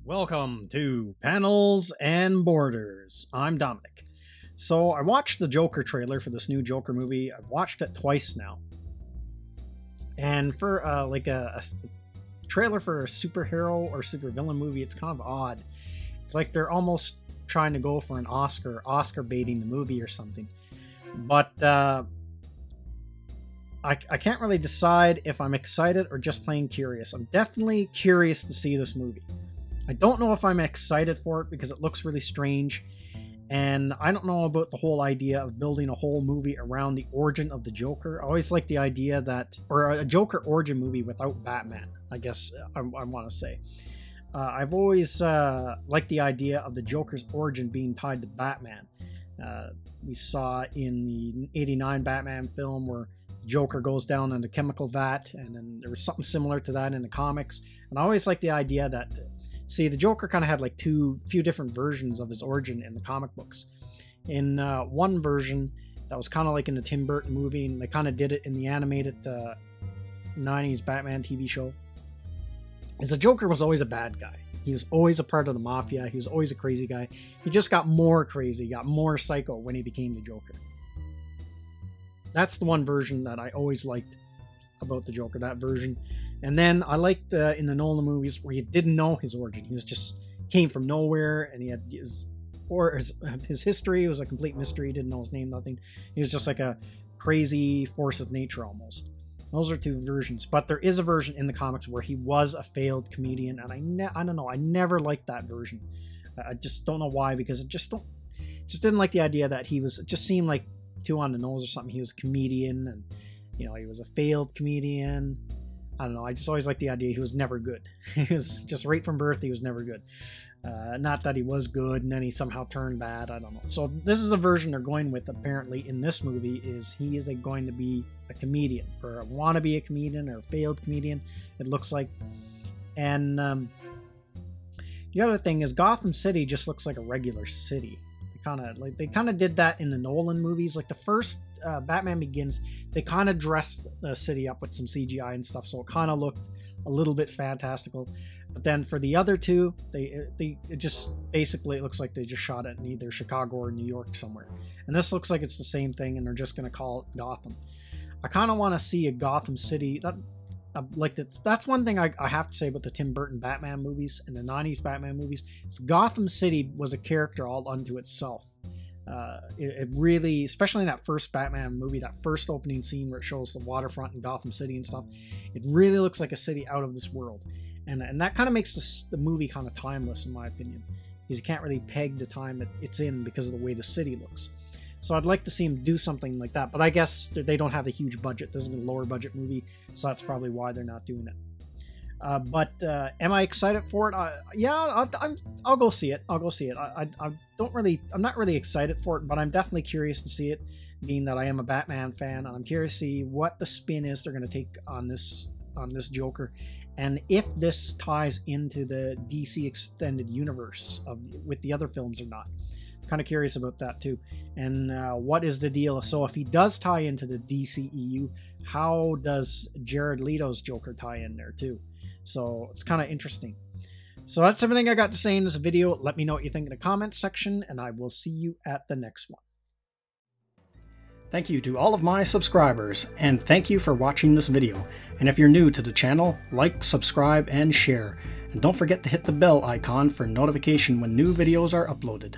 Welcome to Panels and Borders. I'm Dominic. So I watched the Joker trailer for this new Joker movie. I've watched it twice now. And for a trailer for a superhero or supervillain movie, it's kind of odd. It's like they're almost trying to go for an Oscar baiting the movie or something. But I can't really decide if I'm excited or just plain curious. I'm definitely curious to see this movie. I don't know if I'm excited for it because it looks really strange, and I don't know about the whole idea of building a whole movie around the origin of the Joker. I always like the idea that, or a Joker origin movie without Batman, I guess I want to say. I've always liked the idea of the Joker's origin being tied to Batman. We saw in the '89 Batman film where Joker goes down in the chemical vat, and then there was something similar to that in the comics. And I always like the idea that, see, the Joker kind of had like few different versions of his origin in the comic books. In one version that was kind of like in the Tim Burton movie, and they kind of did it in the animated 90s Batman TV show, is the Joker was always a bad guy. He was always a part of the mafia. He was always a crazy guy. He just got more crazy, got more psycho when he became the Joker. That's the one version that I always liked about the Joker, that version. And then I liked in the Nolan movies where you didn't know his origin. He was just came from nowhere, and he had his history was a complete mystery. He didn't know his name, nothing. He was just like a crazy force of nature almost. Those are two versions, but there is a version in the comics where he was a failed comedian, and I don't know, I never liked that version. I just don't know why, because it just didn't like the idea that it just seemed like too on the nose or something. He was a comedian, and he was a failed comedian. I don't know. I just always liked the idea he was never good. He was just right from birth. He was never good. Not that he was good and then he somehow turned bad. I don't know. So this is a version they're going with apparently in this movie, is he is going to be a comedian, or wannabe a comedian, or a failed comedian, it looks like. And the other thing is Gotham City just looks like a regular city. They kind of did that in the Nolan movies. Like the first Batman Begins, they kind of dressed the city up with some CGI and stuff, so it kind of looked a little bit fantastical. But then for the other two, it just basically, it looks like they just shot it in either Chicago or New York somewhere. And this looks like it's the same thing, and they're just going to call it Gotham. I kind of want to see a Gotham City that's one thing I have to say about the Tim Burton Batman movies and the 90s Batman movies. Is Gotham City was a character all unto itself. It really, especially in that first Batman movie, that first opening scene where it shows the waterfront in Gotham City and stuff, it really looks like a city out of this world. And that kind of makes the movie kind of timeless, in my opinion, because you can't really peg the time that it's in because of the way the city looks. So I'd like to see him do something like that, but I guess they don't have a huge budget. This is a lower budget movie, so that's probably why they're not doing it. But am I excited for it? Yeah, I'll go see it. I'll go see it. I'm not really excited for it, but I'm definitely curious to see it, being that I am a Batman fan, and I'm curious to see what the spin is they're going to take on this Joker, and if this ties into the DC extended universe with the other films or not. Kind of curious about that too. And what is the deal? So if he does tie into the DCEU, how does Jared Leto's Joker tie in there too? So it's kind of interesting. So that's everything I got to say in this video. Let me know what you think in the comments section, and I will see you at the next one. Thank you to all of my subscribers, and thank you for watching this video. And if you're new to the channel, like, subscribe, and share. And don't forget to hit the bell icon for notification when new videos are uploaded.